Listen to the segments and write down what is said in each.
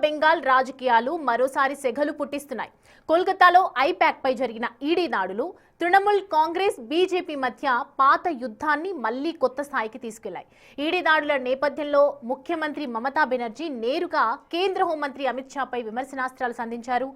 బెంగాల్ రాజకీయాలు మరోసారి సెగలు పుట్టిస్తున్నాయి. కోల్కతాలో ఐపాక్ పై జరిగిన ఈడీ దాడులు తృణమూల్ కాంగ్రెస్ బీజేపీ మధ్య పాత యుద్ధాన్ని మళ్లీ కొత్త స్థాయికి తీసుకెళ్లాయి. ఈడీ దాడుల నేపథ్యంలో ముఖ్యమంత్రి మమతా బెనర్జీ నేరుగా కేంద్ర హోంమంత్రి అమిత్ షాపై విమర్శనాస్త్రాలు సంధించారు.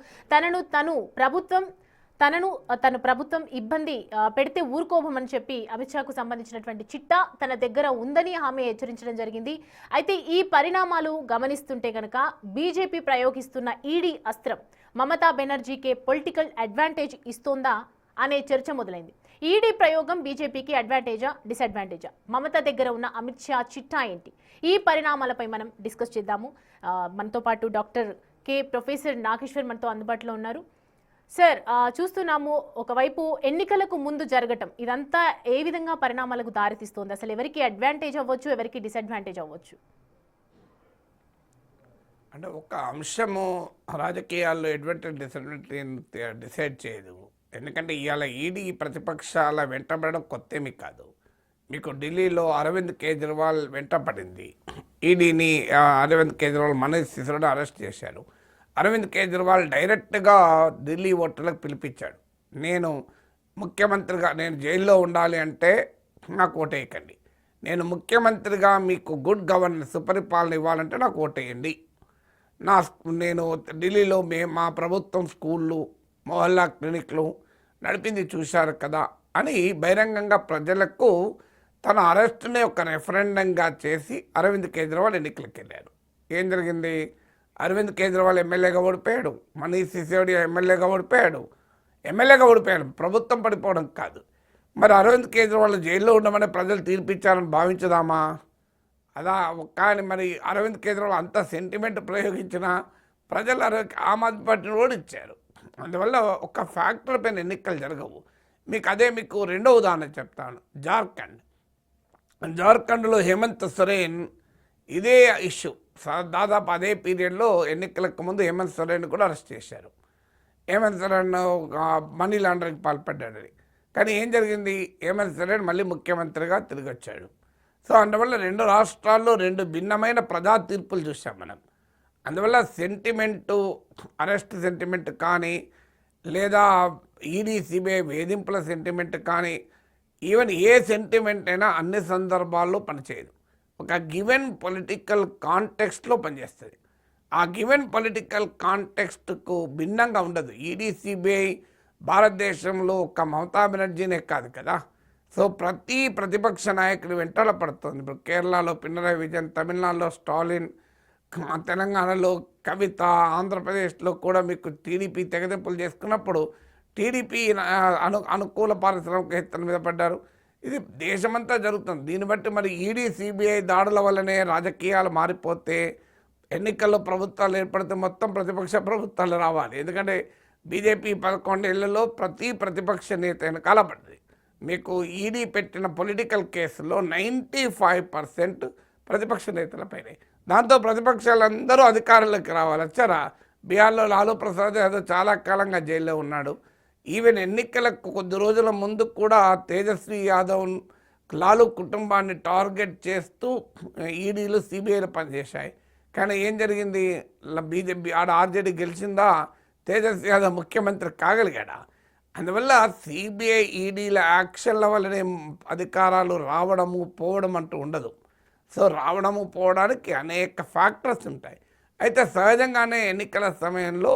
తన ప్రభుత్వం ఇబ్బంది పెడితే ఊరుకోబోమని చెప్పి అమిత్ షాకు సంబంధించినటువంటి చిట్టా తన దగ్గర ఉందని ఆమె హెచ్చరించడం జరిగింది. అయితే ఈ పరిణామాలు గమనిస్తుంటే కనుక బీజేపీ ప్రయోగిస్తున్న ఈడీ అస్త్రం మమతా బెనర్జీకే పొలిటికల్ అడ్వాంటేజ్ ఇస్తోందా అనే చర్చ మొదలైంది. ఈడీ ప్రయోగం బీజేపీకి అడ్వాంటేజా డిసడ్వాంటేజా? మమతా దగ్గర ఉన్న అమిత్ షా చిట్టా ఏంటి? ఈ పరిణామాలపై మనం డిస్కస్ చేద్దాము. మనతో పాటు డాక్టర్ ప్రొఫెసర్ నాగేశ్వర్ మనతో అందుబాటులో ఉన్నారు. సార్, చూస్తున్నాము ఒకవైపు ఎన్నికలకు ముందు జరగటం ఇదంతా ఏ విధంగా పరిణామాలకు దారితీస్తోంది? అసలు ఎవరికి అడ్వాంటేజ్ అవ్వచ్చు, ఎవరికి డిసడ్వాంటేజ్ అవ్వచ్చు? అంటే ఒక అంశము రాజకీయాల్లో అడ్వాంటేజ్ డిసడ్వాంటేజ్ డిసైడ్ చేయదు. ఎందుకంటే ఇవాళ ఈడీ ప్రతిపక్షాల వెంటబడడం కొత్తేమీ కాదు. మీకు ఢిల్లీలో అరవింద్ కేజ్రీవాల్ వెంటపడింది. ఈడీని అరవింద్ కేజ్రీవాల్ మనీష్ సిసోడియాని అరెస్ట్ చేశారు. అరవింద్ కేజ్రీవాల్ డైరెక్ట్గా ఢిల్లీ ఓటర్లకు పిలిపించాడు. నేను ముఖ్యమంత్రిగా నేను జైల్లో ఉండాలి అంటే నాకు ఓటేయకండి, నేను ముఖ్యమంత్రిగా మీకు గుడ్ గవర్నెన్స్ సుపరిపాలన ఇవ్వాలంటే నాకు ఓటేయండి, నేను ఢిల్లీలో మా ప్రభుత్వం స్కూళ్ళు మొహల్లా క్లినిక్లు నడిపింది చూశారు కదా అని బహిరంగంగా ప్రజలకు తన అరెస్ట్ని ఒక రెఫరెండంగా చేసి అరవింద్ కేజ్రీవాల్ ఎన్నికలకు వెళ్ళారు. ఏం జరిగింది? అరవింద్ కేజ్రీవాల్ ఎమ్మెల్యేగా ఓడిపోయాడు, మనీష్ సిసోడియా ఎమ్మెల్యేగా ఓడిపోయాడు. ప్రభుత్వం పడిపోవడం కాదు. మరి అరవింద్ కేజ్రీవాల్ జైల్లో ఉండమని ప్రజలు తీర్పిచ్చారని భావించుదామా? కానీ మరి అరవింద్ కేజ్రీవాల్ అంత సెంటిమెంట్ ప్రయోగించిన ప్రజలు ఆమ్ ఆద్మీ పార్టీని ఓడించారు. అందువల్ల ఒక ఫ్యాక్టర్ పైన ఎన్నికలు జరగవు. మీకు రెండో ఉదాహరణ చెప్తాను. జార్ఖండ్లో హేమంత్ సోరెన్ ఇదే ఇష్యూ దాదాపు అదే పీరియడ్లో ఎన్నికలకు ముందు హేమంత్ సోరెన్ కూడా అరెస్ట్ చేశారు. హేమంత్ సోరెన్ మనీ లాండరింగ్ పాల్పడ్డాడని. కానీ ఏం జరిగింది? హేమంత్ సోరెన్ మళ్ళీ ముఖ్యమంత్రిగా తిరిగి వచ్చాడు. సో అందువల్ల రెండు రాష్ట్రాల్లో రెండు భిన్నమైన ప్రజా తీర్పులు చూసాం మనం. అందువల్ల సెంటిమెంటు, అరెస్ట్ సెంటిమెంట్ కానీ లేదా ఈడీ సిబిఐ వేధింపుల సెంటిమెంట్ కానీ ఈవెన్ ఏ సెంటిమెంట్ అయినా అన్ని సందర్భాల్లో పనిచేయదు. ఒక గివెన్ పొలిటికల్ కాంటెక్స్ట్లో పనిచేస్తుంది. ఆ గివెన్ పొలిటికల్ కాంటెక్స్ట్కు భిన్నంగా ఉండదు. ఈడీ సిబిఐ భారతదేశంలో ఒక మమతా బెనర్జీనే కాదు కదా. సో ప్రతి ప్రతిపక్ష నాయకుడు వెంటల పడుతుంది. ఇప్పుడు కేరళలో పినరయి విజయన్, తమిళనాడులో స్టాలిన్, తెలంగాణలో కవిత, ఆంధ్రప్రదేశ్లో కూడా మీకు టీడీపీ తెగదెంపులు చేసుకున్నప్పుడు టీడీపీ అనుకూల పారిశ్రామికవేత్తల మీద పడ్డారు. ఇది దేశమంతా జరుగుతుంది. దీన్ని బట్టి మరి ఈడీ సిబిఐ దాడుల వల్లనే రాజకీయాలు మారిపోతే ఎన్నికల్లో ప్రభుత్వాలు ఏర్పడితే మొత్తం ప్రతిపక్ష ప్రభుత్వాలు రావాలి. ఎందుకంటే బీజేపీ 11 ఏళ్లలో ప్రతి ప్రతిపక్ష నేత వెనకాల పడ్డది. మీకు ఈడీ పెట్టిన పొలిటికల్ కేసులో 95% ప్రతిపక్ష నేతలపైనే. దాంతో ప్రతిపక్షాలందరూ అధికారంలోకి రావాలి. వచ్చారా? బీహార్లో లాలూ ప్రసాద్ యాదవ్ చాలా కాలంగా జైల్లో ఉన్నాడు. ఈవెన్ ఎన్నికలకు కొద్ది రోజుల ముందు కూడా తేజస్వి యాదవ్, లాలూ కుటుంబాన్ని టార్గెట్ చేస్తూ ఈడీలు సిబిఐలు పనిచేశాయి. కానీ ఏం జరిగింది? బీజేపీ ఆర్జేడీ గెలిచిందా? తేజస్వి యాదవ్ ముఖ్యమంత్రి కాగలిగాడా? అందువల్ల సిబిఐ ఈడీల యాక్షన్ల వల్లనే అధికారాలు రావడము పోవడం అంటూ ఉండదు. సో రావడము పోవడానికి అనేక ఫ్యాక్టర్స్ ఉంటాయి. అయితే సహజంగానే ఎన్నికల సమయంలో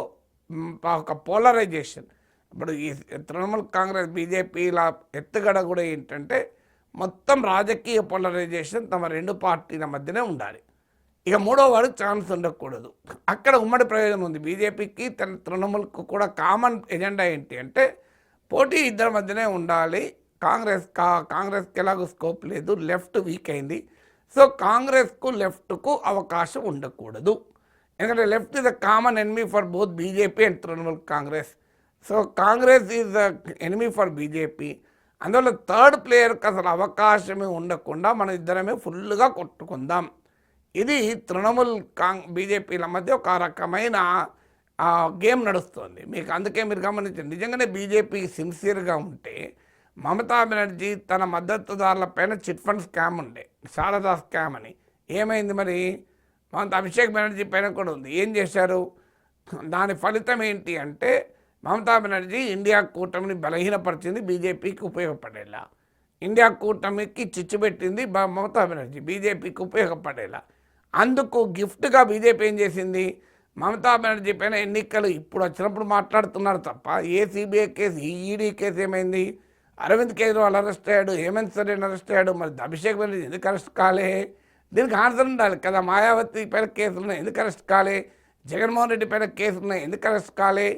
ఒక పోలరైజేషన్, ఇప్పుడు ఈ తృణమూల్ కాంగ్రెస్ బీజేపీల ఎత్తుగడ కూడా ఏంటంటే మొత్తం రాజకీయ పోలరైజేషన్ తమ రెండు పార్టీల మధ్యనే ఉండాలి. ఇక మూడో వాడికి ఛాన్స్ ఉండకూడదు. అక్కడ ఉమ్మడి ప్రయోజనం ఉంది. బీజేపీకి తృణమూల్కు కూడా కామన్ ఎజెండా ఏంటి అంటే పోటీ ఇద్దరి మధ్యనే ఉండాలి. కాంగ్రెస్కి ఎలాగో స్కోప్ లేదు, లెఫ్ట్ వీక్ అయింది. సో కాంగ్రెస్కు లెఫ్ట్కు అవకాశం ఉండకూడదు. ఎందుకంటే left is the common enemy for both BJP and Trinamool Congress. So Congress is the enemy for BJP. అందువల్ల థర్డ్ ప్లేయర్కి అసలు అవకాశమే ఉండకుండా మన ఇద్దరమే ఫుల్గా కొట్టుకుందాం. ఇది తృణమూల్ బీజేపీల మధ్య ఒక రకమైన గేమ్ నడుస్తుంది. అందుకే మీరు గమనించండి, నిజంగానే బీజేపీ సిన్సియర్గా ఉంటే మమతా బెనర్జీ తన మద్దతుదారుల పైన చిట్ ఫండ్ స్కామ్ ఉండే, శారదా స్కామ్ అని. ఏమైంది మరి? మమతా అభిషేక్ బెనర్జీ పైన కూడా ఉంది. ఏం చేశారు? దాని ఫలితం ఏంటి అంటే మమతా బెనర్జీ ఇండియా కూటమిని బలహీనపరిచింది, బీజేపీకి ఉపయోగపడేలా. ఇండియా కూటమికి చిచ్చు పెట్టింది మమతా బెనర్జీ, బీజేపీకి ఉపయోగపడేలా. అందుకు గిఫ్ట్గా బీజేపీ ఏం చేసింది? మమతా బెనర్జీ పైన ఎన్నికలు ఇప్పుడు వచ్చినప్పుడు మాట్లాడుతున్నారు తప్ప a CBI case, ED case ఏమైంది? అరవింద్ కేజ్రీవాల్ అరెస్ట్ అయ్యాడు, హేమంత్ సోరెన్ అరెస్ట్ అయ్యాడు, మరి అభిషేక్ బెనర్జీ ఎందుకు అరెస్ట్ కాలే? దీనికి ఆన్సర్ ఉండాలి కదా. మాయావతి పైన కేసులు ఉన్నాయి, ఎందుకు అరెస్ట్ కాలే? జగన్మోహన్ రెడ్డి పైన కేసులు ఉన్నాయి, ఎందుకు అరెస్ట్ కాలే?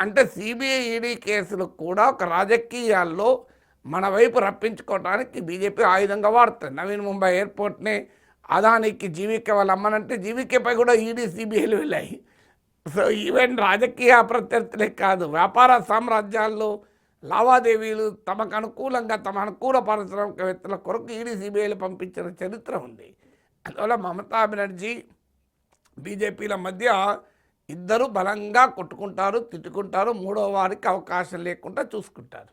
అంటే సిబిఐ, ఈడీ కేసులు కూడా ఒక రాజకీయాల్లో మన వైపు రప్పించుకోవడానికి బీజేపీ ఆయుధంగా వాడుతుంది. నవీన్ ముంబై ఎయిర్పోర్ట్ని అదానికి జీవికే వాళ్ళు అమ్మనంటే జీవికేపై కూడా ఈడీ, సిబిఐలు వెళ్ళాయి. సో ఈవెన్ రాజకీయ ప్రత్యర్థులే కాదు, వ్యాపార సామ్రాజ్యాల్లో లావాదేవీలు తమకు అనుకూలంగా తమ అనుకూల పారిశ్రామికవేత్తల కొరకు ఈడీ, సిబిఐలు పంపించిన చరిత్ర ఉంది. అందువల్ల మమతా బెనర్జీ బీజేపీల మధ్య ఇద్దరు బలంగా కొట్టుకుంటారు, తిట్టుకుంటారు, మూడో వారికి అవకాశం లేకుండా చూసుకుంటారు.